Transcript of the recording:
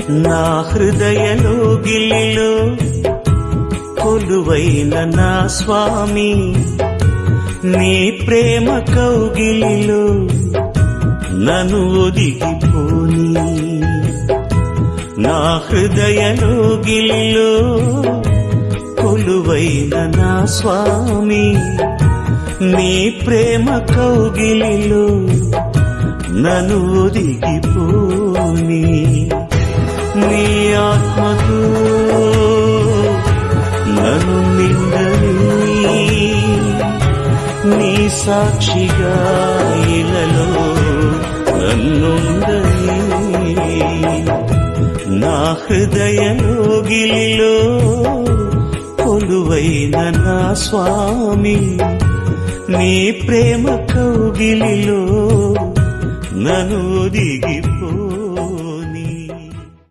నా హృదయలో గిలిలో కొలువైన నా స్వామి, నీ ప్రేమ కౌగిలిలో నన్ను ఒదిగిపోని. నా హృదయలో గిలిలో కొలువైన నా స్వామి, నీ ప్రేమ కౌగిలిలో నన్ను ఒదిగిపోని. నీ ఆత్మతో నన్ను నిండని, నీ సాక్షిగా ఇలలో నన్నుండని. నా హృదయలో గిలిలో కొలువైన నా స్వామి, నీ ప్రేమ కౌగిలిలో నన్ను ఒదిగిపోని.